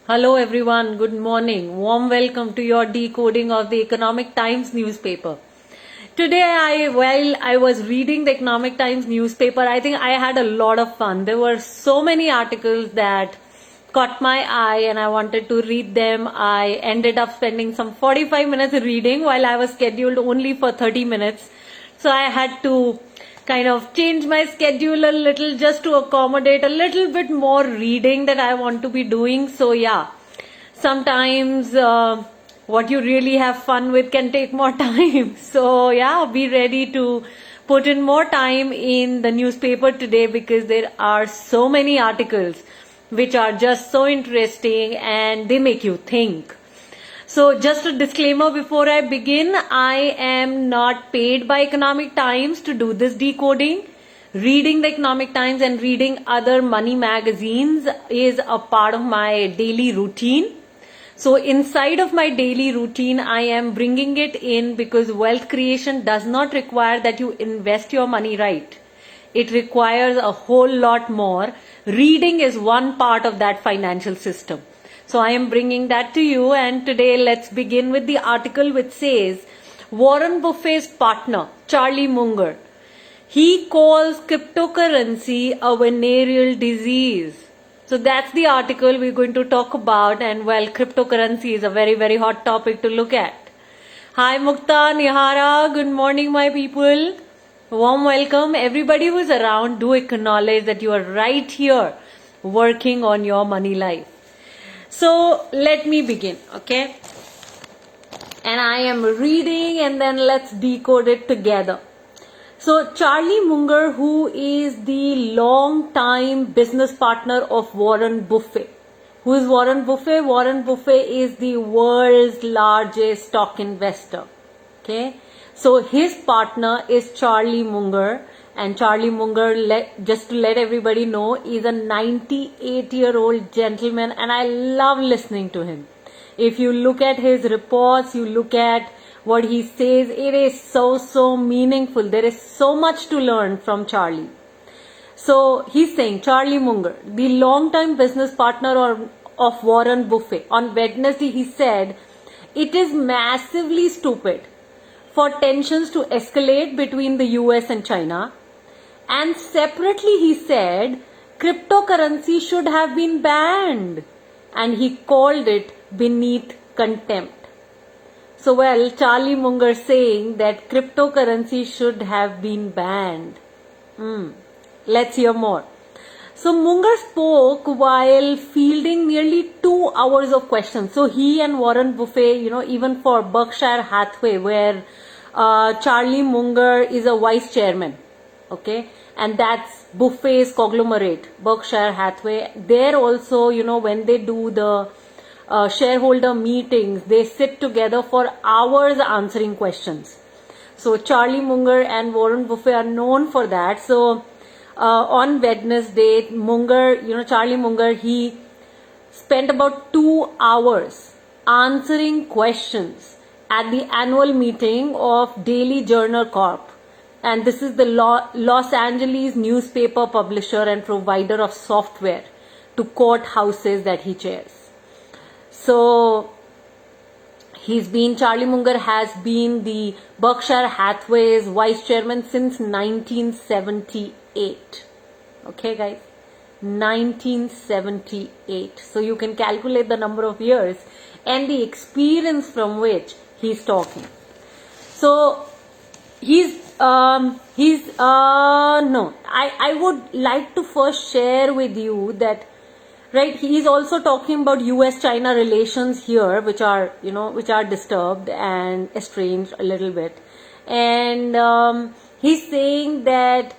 Hello everyone, good morning. Warm welcome to your decoding of the Economic Times newspaper. Today while I was reading the Economic Times newspaper, I think I had a lot of fun. There were so many articles that caught my eye and I wanted to read them. I ended up spending some 45 minutes reading while I was scheduled only for 30 minutes. So I had to kind of change my schedule a little just to accommodate a little bit more reading that I want to be doing. So yeah, sometimes what you really have fun with can take more time. So yeah, be ready to put in more time in the newspaper today because there are so many articles which are just so interesting and they make you think. So just a disclaimer before I begin, I am not paid by Economic Times to do this decoding. Reading the Economic Times and reading other money magazines is a part of my daily routine. So inside of my daily routine, I am bringing it in because wealth creation does not require that you invest your money right. It requires a whole lot more. Reading is one part of that financial system. So I am bringing that to you, and today let's begin with the article which says Warren Buffett's partner, Charlie Munger, he calls cryptocurrency a venereal disease. So that's the article we're going to talk about, and well, cryptocurrency is a very, very hot topic to look at. Hi Mukta, Nihara, good morning my people. Warm welcome. Everybody who's around, do acknowledge that you are right here working on your money life. So let me begin, okay? And I am reading and then let's decode it together. So Charlie Munger, who is the long-time business partner of Warren Buffett. Who is Warren Buffett? Warren Buffett is the world's largest stock investor. Okay? So his partner is Charlie Munger. And Charlie Munger, just to let everybody know, is a 98-year-old gentleman and I love listening to him. If you look at his reports, you look at what he says, it is so meaningful. There is so much to learn from Charlie. So he's saying, Charlie Munger, the long-time business partner of Warren Buffett, on Wednesday he said, it is massively stupid for tensions to escalate between the US and China. And separately he said, cryptocurrency should have been banned. And he called it beneath contempt. So well, Charlie Munger saying that cryptocurrency should have been banned. Let's hear more. So Munger spoke while fielding nearly 2 hours of questions. So he and Warren Buffett, even for Berkshire Hathaway, where Charlie Munger is a vice chairman. Okay, and that's Buffett's conglomerate, Berkshire Hathaway. There also, when they do the shareholder meetings, they sit together for hours answering questions. So Charlie Munger and Warren Buffett are known for that. So on Wednesday, Charlie Munger, he spent about 2 hours answering questions at the annual meeting of Daily Journal Corp. And this is the Los Angeles newspaper publisher and provider of software to courthouses that he chairs. So Charlie Munger has been the Berkshire Hathaway's vice chairman since 1978. Okay guys, 1978. So you can calculate the number of years and the experience from which he's talking. So I would like to first share with you that, right, he is also talking about US-China relations here, which are disturbed and estranged a little bit. And he's saying that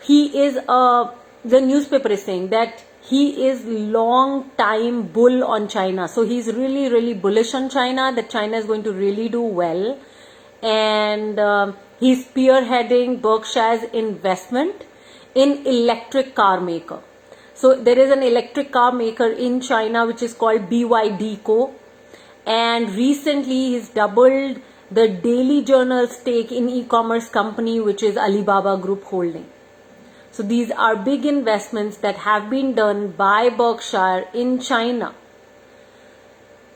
the newspaper is saying that he is long time bull on China. So he's really bullish on China, that China is going to really do well. And he's spearheading Berkshire's investment in electric car maker. So there is an electric car maker in China which is called BYD Co. And recently he's doubled the Daily Journal stake in e-commerce company which is Alibaba Group Holding. So these are big investments that have been done by Berkshire in China.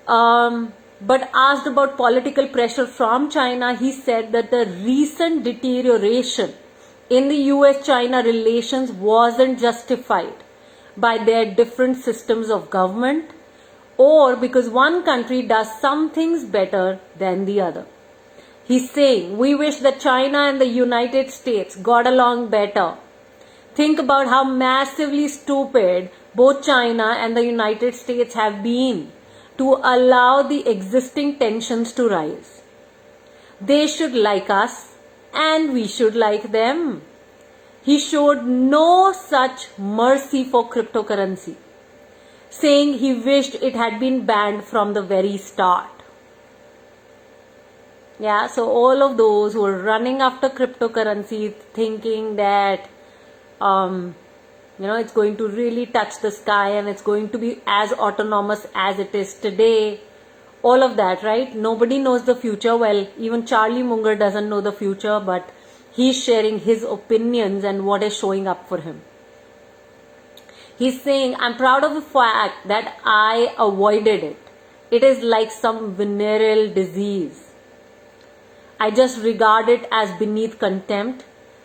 But asked about political pressure from China, he said that the recent deterioration in the US-China relations wasn't justified by their different systems of government or because one country does some things better than the other. He's saying, we wish that China and the United States got along better. Think about how massively stupid both China and the United States have been to allow the existing tensions to rise. They should like us and we should like them. He showed no such mercy for cryptocurrency, saying he wished it had been banned from the very start. Yeah, so all of those who are running after cryptocurrency thinking that it's going to really touch the sky and it's going to be as autonomous as it is today. All of that, right? Nobody knows the future. Well, even Charlie Munger doesn't know the future, but he's sharing his opinions and what is showing up for him. He's saying, I'm proud of the fact that I avoided it. It is like some venereal disease. I just regard it as beneath contempt.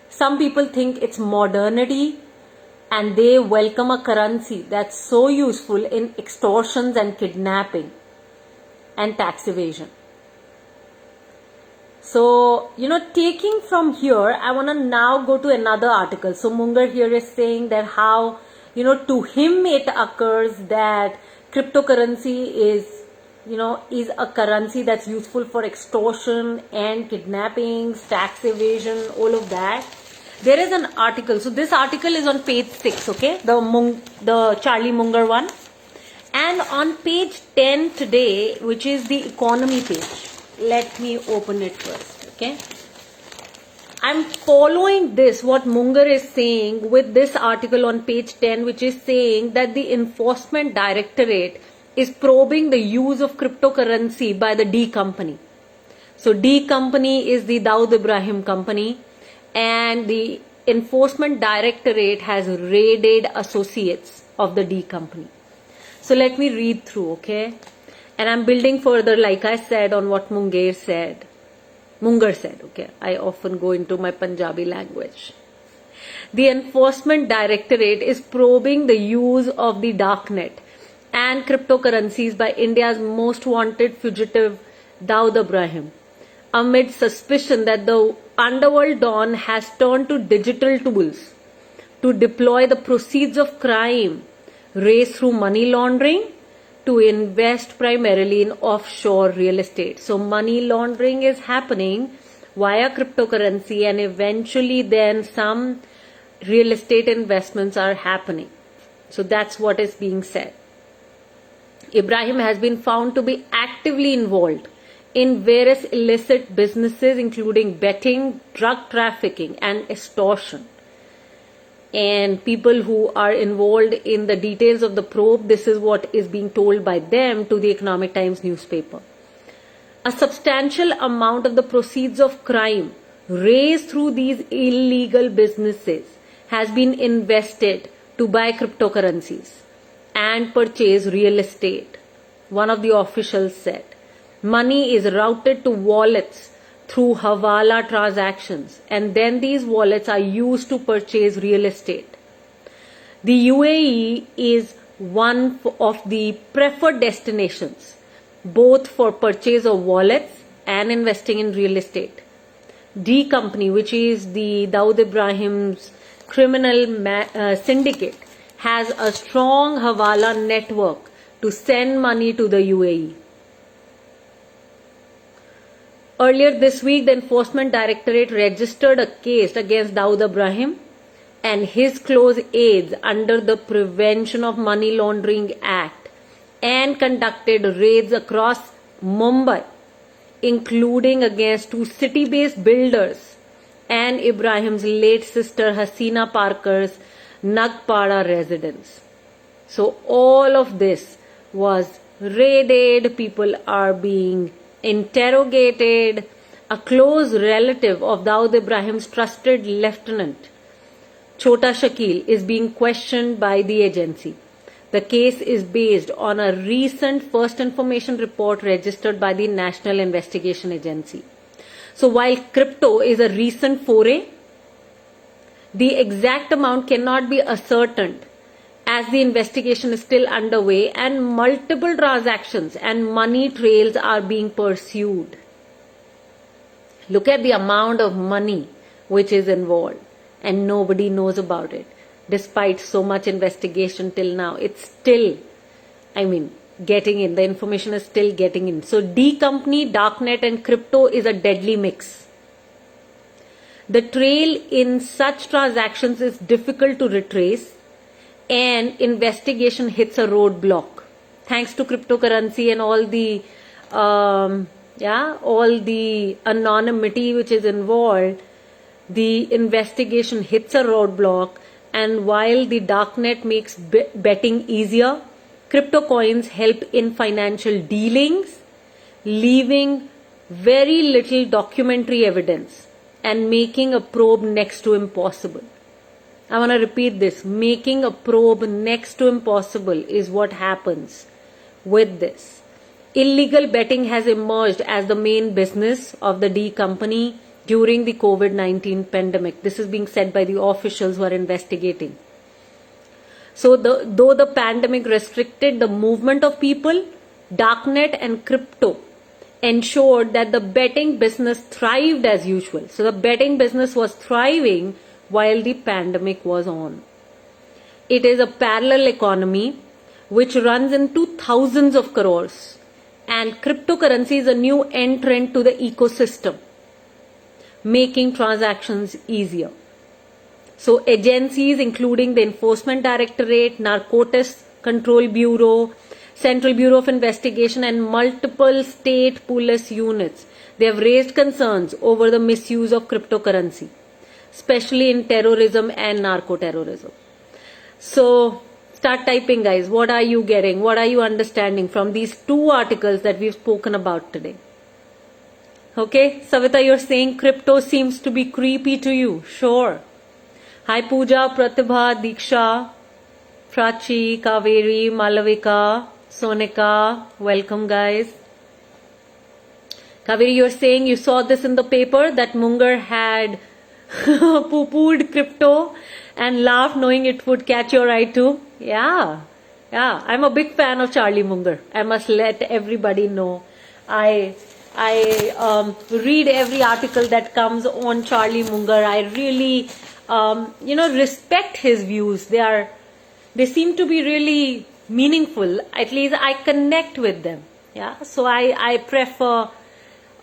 Some people think it's modernity and they welcome a currency that's so useful in extortions and kidnapping and tax evasion. So, taking from here, I want to now go to another article. So, Munger here is saying that how, to him it occurs that cryptocurrency is a currency that's useful for extortion and kidnapping, tax evasion, all of that. There is an article. So this article is on page 6, okay? The Charlie Munger one. And on page 10 today, which is the economy page. Let me open it first, okay? I'm following what Munger is saying with this article on page 10, which is saying that the Enforcement Directorate is probing the use of cryptocurrency by the D company. So D company is the Dawood Ibrahim company, and the Enforcement Directorate has raided associates of the D company. So let me read through, okay? And I'm building further, like I said, on what Munger said, okay? I often go into my Punjabi language. The Enforcement Directorate is probing the use of the darknet and cryptocurrencies by India's most wanted fugitive, Dawood Ibrahim, amid suspicion that the underworld don has turned to digital tools to deploy the proceeds of crime raised through money laundering to invest primarily in offshore real estate. So money laundering is happening via cryptocurrency, and eventually then some real estate investments are happening. So that's what is being said. Ibrahim has been found to be actively involved in various illicit businesses, including betting, drug trafficking, and extortion. And people who are involved in the details of the probe, this is what is being told by them to the Economic Times newspaper. A substantial amount of the proceeds of crime raised through these illegal businesses has been invested to buy cryptocurrencies and purchase real estate, one of the officials said. Money is routed to wallets through Hawala transactions, and then these wallets are used to purchase real estate. The UAE is one of the preferred destinations, both for purchase of wallets and investing in real estate. D Company, which is the Dawood Ibrahim's criminal syndicate, has a strong Hawala network to send money to the UAE. Earlier this week, the Enforcement Directorate registered a case against Dawood Ibrahim and his close aides under the Prevention of Money Laundering Act and conducted raids across Mumbai, including against 2 city-based builders and Ibrahim's late sister Hasina Parker's Nagpada residence. So all of this was raided, people are being interrogated. A close relative of Dawood Ibrahim's trusted lieutenant, Chota Shakil, is being questioned by the agency. The case is based on a recent first information report registered by the National Investigation Agency. So while crypto is a recent foray, the exact amount cannot be ascertained as the investigation is still underway and multiple transactions and money trails are being pursued. Look at the amount of money which is involved and nobody knows about it. Despite so much investigation till now, it's still, getting in. The information is still getting in. So D company, darknet and crypto is a deadly mix. The trail in such transactions is difficult to retrace and investigation hits a roadblock. Thanks to cryptocurrency and all the anonymity which is involved, the investigation hits a roadblock. And while the darknet makes betting easier, crypto coins help in financial dealings, leaving very little documentary evidence and making a probe next to impossible. I want to repeat this. Making a probe next to impossible is what happens with this. Illegal betting has emerged as the main business of the D company during the COVID-19 pandemic. This is being said by the officials who are investigating. So though the pandemic restricted the movement of people, darknet and crypto ensured that the betting business thrived as usual. So the betting business was thriving while the pandemic was on. It is a parallel economy which runs into thousands of crores, and cryptocurrency is a new entrant to the ecosystem, making transactions easier. So agencies including the Enforcement Directorate, Narcotics Control Bureau, Central Bureau of Investigation and multiple state police units, they have raised concerns over the misuse of cryptocurrency, especially in terrorism and narco-terrorism. So start typing, guys. What are you getting? What are you understanding from these two articles that we've spoken about today? Okay, Savita, you're saying crypto seems to be creepy to you. Sure. Hi Pooja, Pratibha, Diksha, Prachi, Kaveri, Malavika, Sonika. Welcome, guys. Kaveri, you're saying you saw this in the paper that Munger had poo-pooed crypto and laughed knowing it would catch your eye too. Yeah. I'm a big fan of Charlie Munger. I must let everybody know. I read every article that comes on Charlie Munger. I really, respect his views. They seem to be really meaningful. At least I connect with them. Yeah. So I prefer,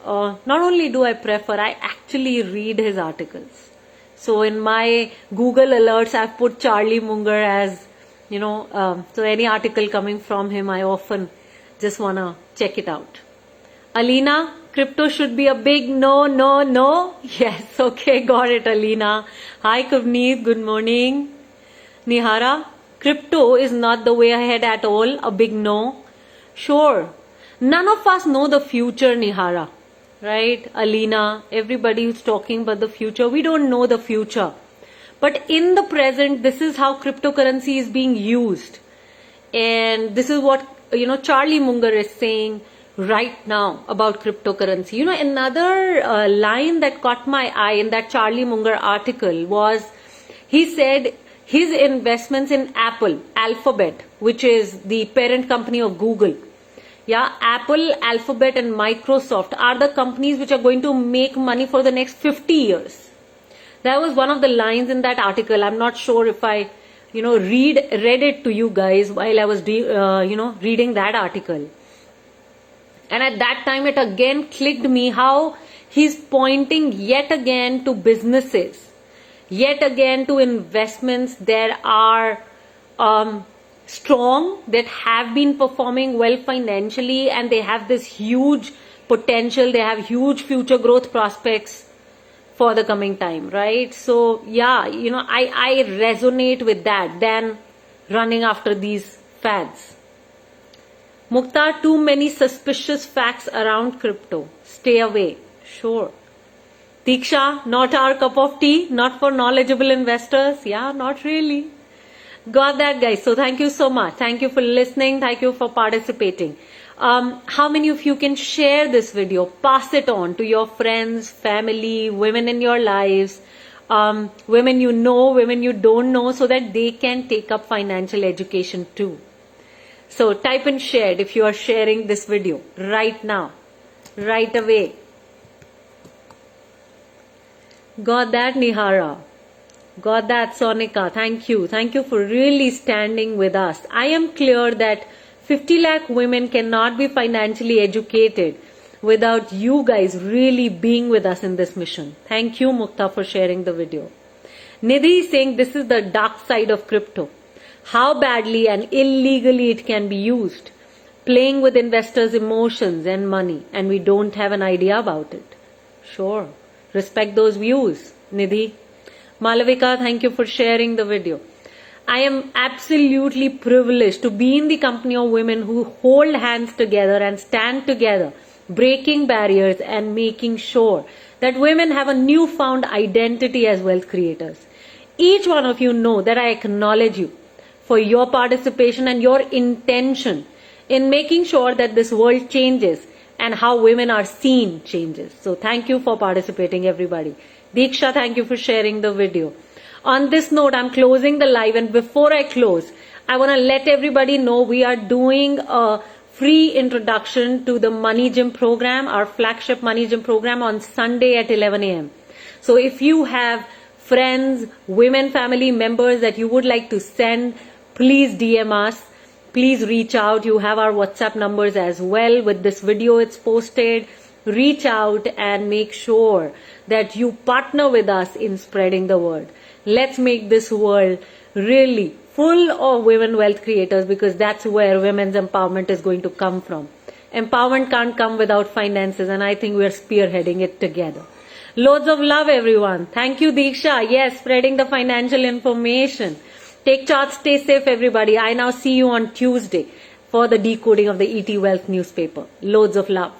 not only do I prefer, I actually read his articles. So in my Google alerts, I've put Charlie Munger as, so any article coming from him, I often just want to check it out. Alina, crypto should be a big no. Yes, okay, got it, Alina. Hi, Kavneet, good morning. Nihara, crypto is not the way ahead at all, a big no. Sure, none of us know the future, Nihara. Right, Alina, everybody who's talking about the future, we don't know the future. But in the present, this is how cryptocurrency is being used. And this is what, Charlie Munger is saying right now about cryptocurrency. Another line that caught my eye in that Charlie Munger article was, he said his investments in Alphabet, which is the parent company of Google. Yeah, Apple, Alphabet and Microsoft are the companies which are going to make money for the next 50 years. That was one of the lines in that article. I'm not sure if I, read it to you guys while I was, reading that article. And at that time, it again clicked me how he's pointing yet again to businesses, yet again to investments that are strong, that have been performing well financially, and they have this huge potential, they have huge future growth prospects for the coming time, right? So yeah, I resonate with that than running after these fads. Mukhtar, too many suspicious facts around crypto. Stay away. Sure. Diksha, not our cup of tea, not for knowledgeable investors. Yeah, not really. Got that, guys. So thank you so much. Thank you for listening. Thank you for participating. How many of you can share this video, pass it on to your friends, family, women in your lives, women you know, women you don't know, so that they can take up financial education too. So type in shared if you are sharing this video right now, right away. Got that, Nihara? Got that, Sonika? Thank you. Thank you for really standing with us. I am clear that 50 lakh women cannot be financially educated without you guys really being with us in this mission. Thank you, Mukta, for sharing the video. Nidhi is saying this is the dark side of crypto. How badly and illegally it can be used. Playing with investors' emotions and money, and we don't have an idea about it. Sure. Respect those views, Nidhi. Malavika, thank you for sharing the video. I am absolutely privileged to be in the company of women who hold hands together and stand together, breaking barriers and making sure that women have a newfound identity as wealth creators. Each one of you know that I acknowledge you for your participation and your intention in making sure that this world changes and how women are seen changes. So thank you for participating, everybody. Diksha, thank you for sharing the video. On this note, I'm closing the live, and before I close, I want to let everybody know we are doing a free introduction to the Money Gym program, our flagship Money Gym program, on Sunday at 11 a.m. So if you have friends, women family members that you would like to send, please DM us. Please reach out. You have our WhatsApp numbers as well. With this video, it's posted. Reach out and make sure that you partner with us in spreading the word. Let's make this world really full of women wealth creators, because that's where women's empowerment is going to come from. Empowerment can't come without finances, and I think we're spearheading it together. Loads of love, everyone. Thank you, Diksha. Yes, spreading the financial information. Take charge, stay safe, everybody. I now see you on Tuesday for the decoding of the ET Wealth newspaper. Loads of love.